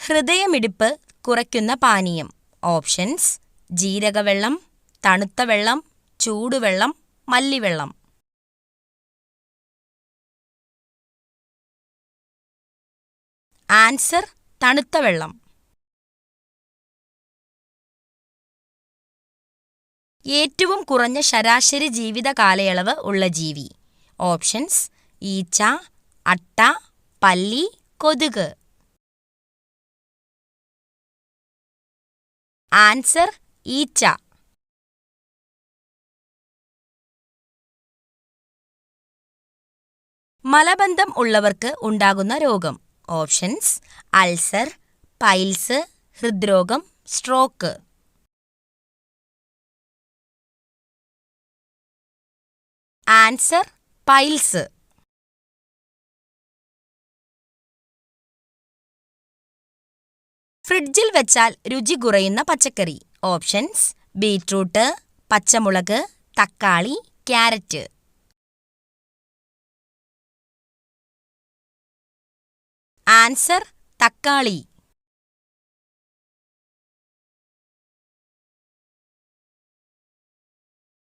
ഹൃദയമിടിപ്പ് കുറയ്ക്കുന്ന പാനീയം. ഓപ്ഷൻസ്: ജീരകവെള്ളം, തണുത്ത വെള്ളം, ചൂടുവെള്ളം, മല്ലിവെള്ളം. ആൻസർ: തണുത്ത വെള്ളം. ഏറ്റവും കുറഞ്ഞ ശരാശരി ജീവിത കാലയളവ് ഉള്ള ജീവി. ഓപ്ഷൻസ്: ഈച്ച, അട്ട, പല്ലി, കൊതുക്. ആൻസർ: ഈച്ച. മലബന്ധം ഉള്ളവർക്ക് ഉണ്ടാകുന്ന രോഗം. ഓപ്ഷൻസ്: അൾസർ, പൈൽസ്, ഹൃദ്രോഗം, സ്ട്രോക്ക്. Answer: piles. ഫ്രിഡ്ജിൽ വെച്ചാൽ രുചി കുറയുന്ന പച്ചക്കറി. ഓപ്ഷൻസ്: ബീറ്റ്റൂട്ട്, പച്ചമുളക്, തക്കാളി, ക്യാരറ്റ്. ആൻസർ: തക്കാളി.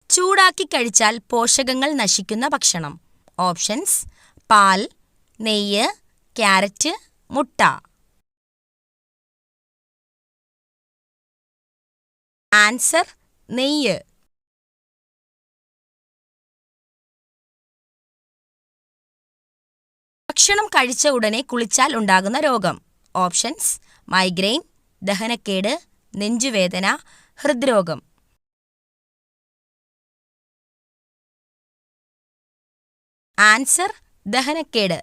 ചൂടാക്കി കഴിച്ചാൽ പോഷകങ്ങൾ നശിക്കുന്ന ഭക്ഷണം. ഓപ്ഷൻസ്: പാൽ, നെയ്യ്, ക്യാരറ്റ്, മുട്ട. ആൻസർ: നെയ്യ്. ഭക്ഷണം കഴിച്ച ഉടനെ കുളിച്ചാൽ ഉണ്ടാകുന്ന രോഗം. ഓപ്ഷൻസ്: മൈഗ്രെയിൻ, ദഹനക്കേട്, നെഞ്ചുവേദന, ഹൃദ്രോഗം. ആൻസർ: ദഹനക്കേട്.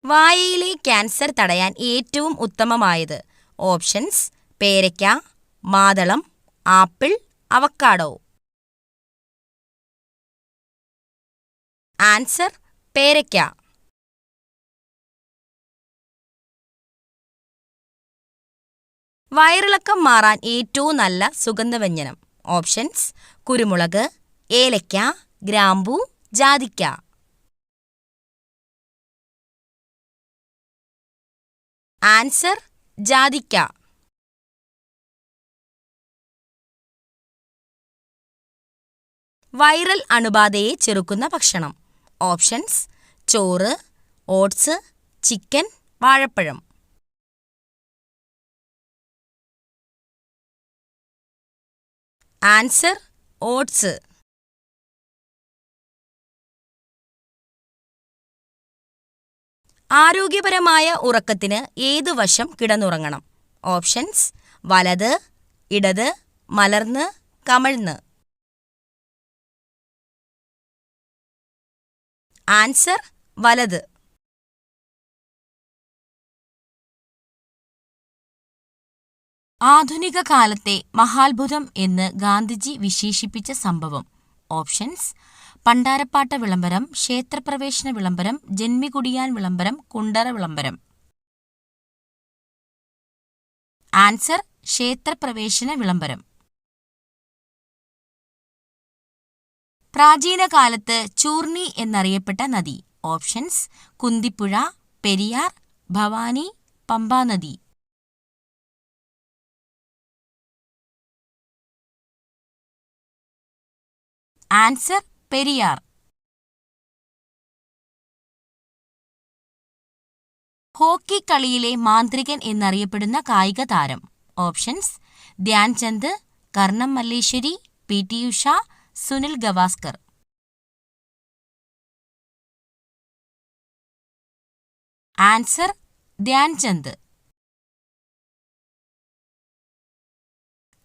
വായയിലെ ക്യാൻസർ തടയാൻ ഏറ്റവും ഉത്തമമായത്. ഓപ്ഷൻസ്: പേരയ്ക്ക, മാതളം, ആപ്പിൾ, അവക്കാഡോ. ആൻസർ: പേരയ്ക്ക. വയറിളക്കം മാറാൻ ഏറ്റവും നല്ല സുഗന്ധവ്യഞ്ജനം. ഓപ്ഷൻസ്: കുരുമുളക്, ഏലയ്ക്ക, ഗ്രാമ്പൂ, ജാതിക്ക. ആൻസർ: ജാതിക്ക. വൈറൽ അണുബാധയെ ചെറുക്കുന്ന ഭക്ഷണം. ഓപ്ഷൻസ്: ചോറ്, ഓട്സ്, ചിക്കൻ, വാഴപ്പഴം. Answer: oats. ആരോഗ്യപരമായ ഉറക്കത്തിന് ഏത് വശം കിടന്നുറങ്ങണം? ഓപ്ഷൻസ്: വലത്, ഇടത്, മലർന്ന്, കമഴ്ന്ന്. ആൻസർ: വലത്. ആധുനിക കാലത്തെ മഹാത്ഭുതം എന്ന് ഗാന്ധിജി വിശേഷിപ്പിച്ച സംഭവം. ഓപ്ഷൻസ്: പണ്ടാരപ്പാട്ട വിളംബരം, ക്ഷേത്രപ്രവേശന വിളംബരം, ജന്മികുടിയാൻ വിളംബരം, കുണ്ടറ വിളംബരം. ആൻസർ: ക്ഷേത്രപ്രവേശന വിളംബരം. പ്രാചീന കാലത്ത് ചൂർണി എന്നറിയപ്പെട്ട നദി. ഓപ്ഷൻസ്: കുന്തിപ്പുഴ, പെരിയാർ, ഭവാനി, പമ്പാനദി. ആൻസർ: പെരിയാർ. ഹോക്കി കളിയിലെ മാന്ത്രികൻ എന്നറിയപ്പെടുന്ന കായിക താരം. Options: Dhyan Chand, Karnam Malleswari, P T. Usha, Sunil Gavaskar. Answer: Dhyan Chand.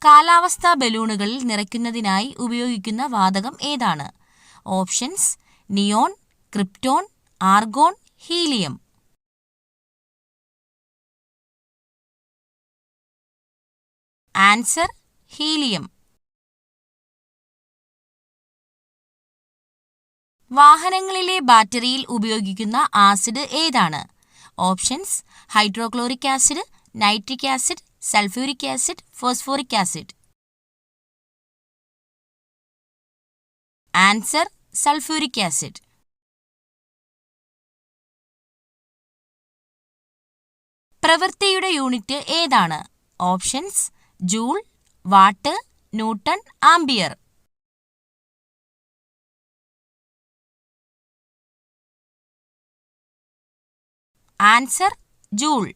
കാലാവസ്ഥാ ബലൂണുകളിൽ നിറയ്ക്കുന്നതിനായി ഉപയോഗിക്കുന്ന വാതകം ഏതാണ്? Options: neon, krypton, argon, helium. Answer: helium. വാഹനങ്ങളിലെ ബാറ്ററിയിൽ ഉപയോഗിക്കുന്ന ആസിഡ് ഏതാണ്? Options: hydrochloric acid, nitric acid, sulphuric acid, phosphoric acid. Answer: sulphuric acid. പ്രവൃത്തിയുടെ യൂണിറ്റ് ഏതാണ്? Options: joule, watt, newton, ampere. Answer: joule.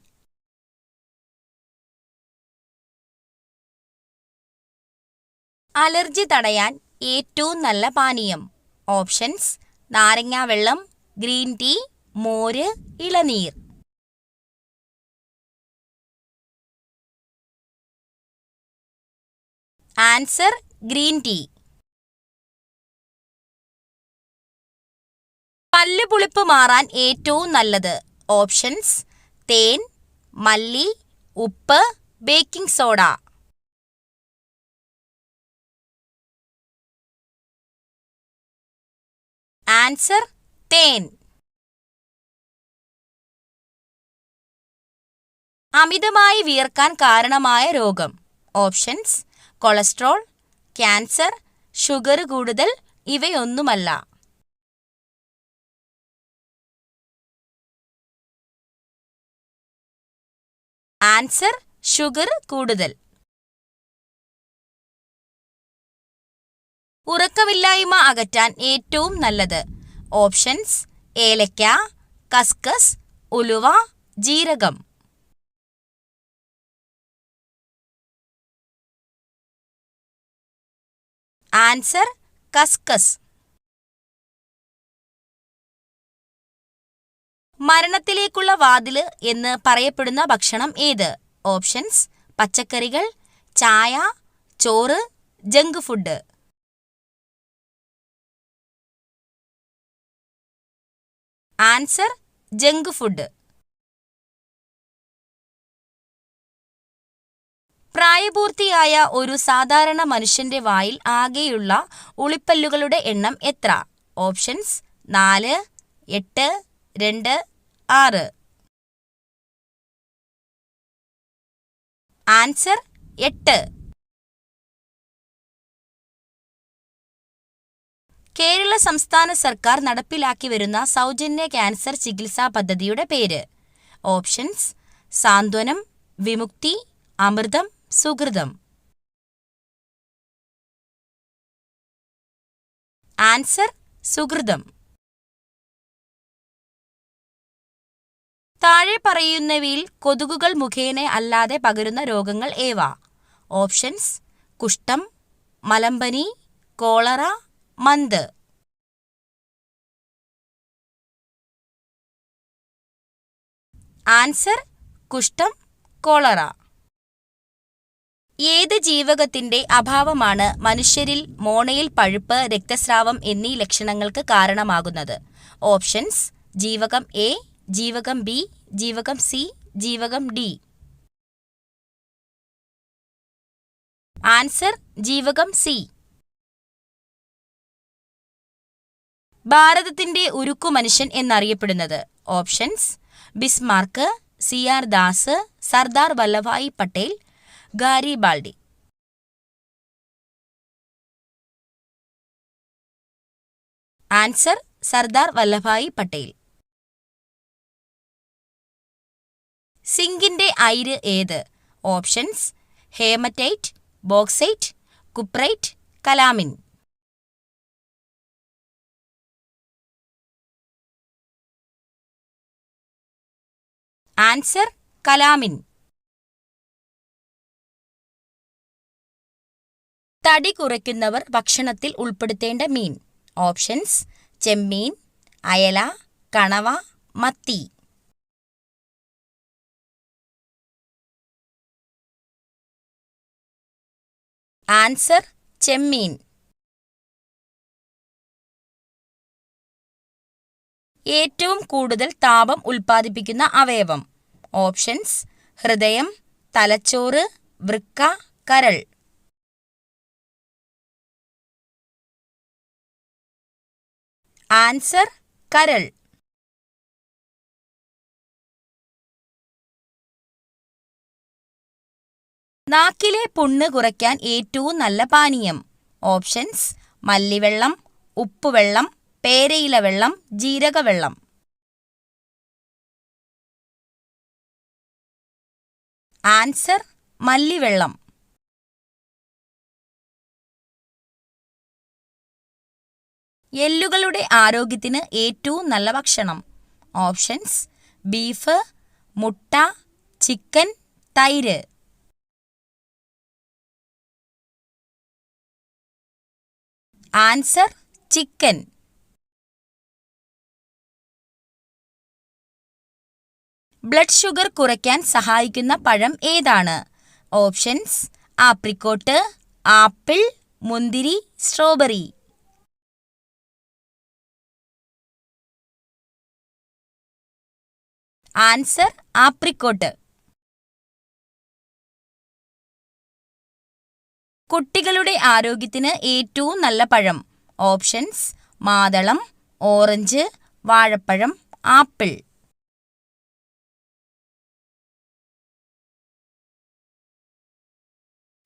Allergy തടയാൻ ഏറ്റവും നല്ല പാനീയം. ഓപ്ഷൻസ്: നാരങ്ങാ വെള്ളം, ഗ്രീൻ ടീ, മോര്, ഇളനീർ. Answer: green tea. പല്ലുപുളിപ്പ് മാറാൻ ഏറ്റവും നല്ലത്. ഓപ്ഷൻസ്: തേൻ, മല്ലി, ഉപ്പ്, ബേക്കിംഗ് സോഡ. ആൻസർ: തേൻ. അമിതമായി വിയർക്കാൻ കാരണമായ രോഗം. ഓപ്ഷൻസ്: കൊളസ്ട്രോൾ, ക്യാൻസർ, ഷുഗർ കൂടുതൽ, ഇവയൊന്നുമല്ല. ആൻസർ: ഷുഗർ കൂടുതൽ. ഉറക്കമില്ലായ്മ അകറ്റാൻ ഏറ്റവും നല്ലത്. ഓപ്ഷൻസ്: ഏലക്ക, കസ്കസ്, ഉലുവ, ജീരകം. ആൻസർ: കസ്കസ്. മരണത്തിലേക്കുള്ള വാതില് എന്ന് പറയപ്പെടുന്ന ഭക്ഷണം ഏത്? ഓപ്ഷൻസ്: പച്ചക്കറികൾ, ചായ, ചോറ്, junk food. Answer: junk food. പ്രായപൂർത്തിയായ ഒരു സാധാരണ മനുഷ്യന്റെ വായിൽ ആകെയുള്ള ഉളിപ്പല്ലുകളുടെ എണ്ണം എത്ര? ഓപ്ഷൻസ്: 4, 8, 2, 6. ആൻസർ: 8. കേരള സംസ്ഥാന സർക്കാർ നടപ്പിലാക്കി വരുന്ന സൗജന്യ ക്യാൻസർ ചികിത്സാ പദ്ധതിയുടെ പേര്. ഓപ്ഷൻസ്: സാന്ത്വനം, വിമുക്തി, അമൃതം, സുകൃതം. ആൻസർ: സുകൃതം. താഴെ പറയുന്നവയിൽ കൊതുകുകൾ മുഖേന അല്ലാതെ പകരുന്ന രോഗങ്ങൾ ഏവ? ഓപ്ഷൻസ്: കുഷ്ഠം, മലമ്പനി, കോളറ, മന്ത്. ആൻസർ: കുഷ്ഠം, കോളറ. ഏത് ജീവകത്തിന്റെ അഭാവമാണ് മനുഷ്യരിൽ മോണയിൽ പഴുപ്പ്, രക്തസ്രാവം എന്നീ ലക്ഷണങ്ങൾക്ക് കാരണമാകുന്നത്? ഓപ്ഷൻസ്: ജീവകം എ, ജീവകം ബി, ജീവകം സി, ജീവകം ഡി. ആൻസർ: ജീവകം സി. ഭാരതത്തിന്റെ ഉരുക്കു മനുഷ്യൻ എന്നറിയപ്പെടുന്നത്? Options: Bismarck, C R. Das, Sardar Vallabhbhai Patel, Garibaldi. Answer: Sardar Vallabhbhai Patel. സിങ്കിന്റെ അയിര് ഏത്? Options: haematite, bauxite, cuprite, calamine. Answer: calamine. തടി കുറയ്ക്കുന്നവർ ഭക്ഷണത്തിൽ ഉൾപ്പെടുത്തേണ്ട മീൻ. ഓപ്ഷൻസ്: ചെമ്മീൻ, അയല, കണവ, മത്തി. ആൻസർ: ചെമ്മീൻ. ഏറ്റവും കൂടുതൽ താപം ഉൽപ്പാദിപ്പിക്കുന്ന അവയവം. ഓപ്ഷൻസ്: ഹൃദയം, തലച്ചോറ്, വൃക്ക, കരൾ. ആൻസർ: കരൾ. നാക്കിലെ പുണ്ണ് കുറയ്ക്കാൻ ഏറ്റവും നല്ല പാനീയം. ഓപ്ഷൻസ്: മല്ലിവെള്ളം, ഉപ്പുവെള്ളം, പേരയില വെള്ളം, ജീരകവെള്ളം. ആൻസർ മല്ലിവെള്ളം. എല്ലുകളുടെ ആരോഗ്യത്തിന് ഏറ്റവും നല്ല ഭക്ഷണം. ഓപ്ഷൻസ്: ബീഫ്, മുട്ട, ചിക്കൻ, തൈര്. Answer chicken. ബ്ലഡ് ഷുഗർ കുറയ്ക്കാൻ സഹായിക്കുന്ന പഴം ഏതാണ്? ഓപ്ഷൻസ്: ആപ്രിക്കോട്ട്, ആപ്പിൾ, മുന്തിരി, സ്ട്രോബെറി. Answer apricot. കുട്ടികളുടെ ആരോഗ്യത്തിന് ഏറ്റവും നല്ല പഴം. ഓപ്ഷൻസ്: മാതളം, ഓറഞ്ച്, വാഴപ്പഴം, ആപ്പിൾ.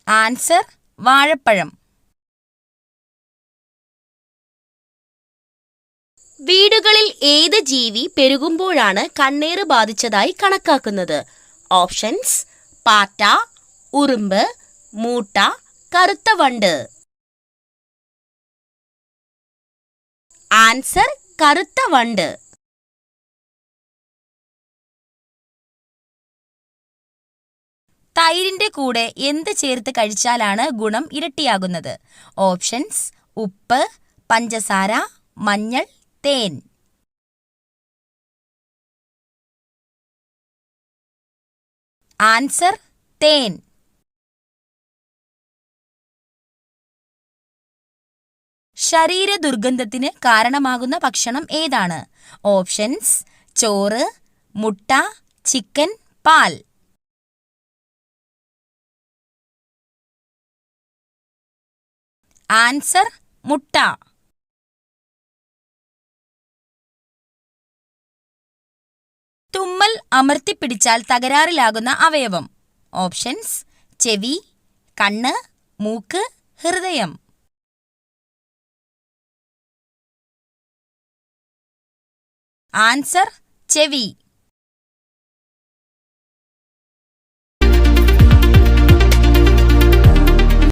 ആൻസർ വാഴപ്പഴം. വീടുകളിൽ ഏത് ജീവി പെരുകുമ്പോഴാണ് കണ്ണേറ് ബാധിച്ചതായി കണക്കാക്കുന്നത്? ഓപ്ഷൻസ്: പാറ്റ, ഉറുമ്പ്, മൂട്ട, കറുത്ത വണ്ട്. ആൻസർ കറുത്ത വണ്ട്. തൈരിന്റെ കൂടെ എന്ത് ചേർത്ത് കഴിച്ചാലാണ് ഗുണം ഇരട്ടിയാകുന്നത്? ഓപ്ഷൻസ്: ഉപ്പ്, പഞ്ചസാര, മഞ്ഞൾ, തേൻ. ആൻസർ തേൻ. ശരീര ദുർഗന്ധത്തിന് കാരണമാകുന്ന ഭക്ഷണം ഏതാണ്? ഓപ്ഷൻസ്: ചോറ്, മുട്ട, ചിക്കൻ, പാൽ. ആൻസർ മുട്ട. തുമ്മൽ അമർത്തിപ്പിടിച്ചാൽ തകരാറിലാകുന്ന അവയവം. ഓപ്ഷൻസ്: ചെവി, കണ്ണ്, മൂക്ക്, ഹൃദയം. ആൻസർ ചെവി.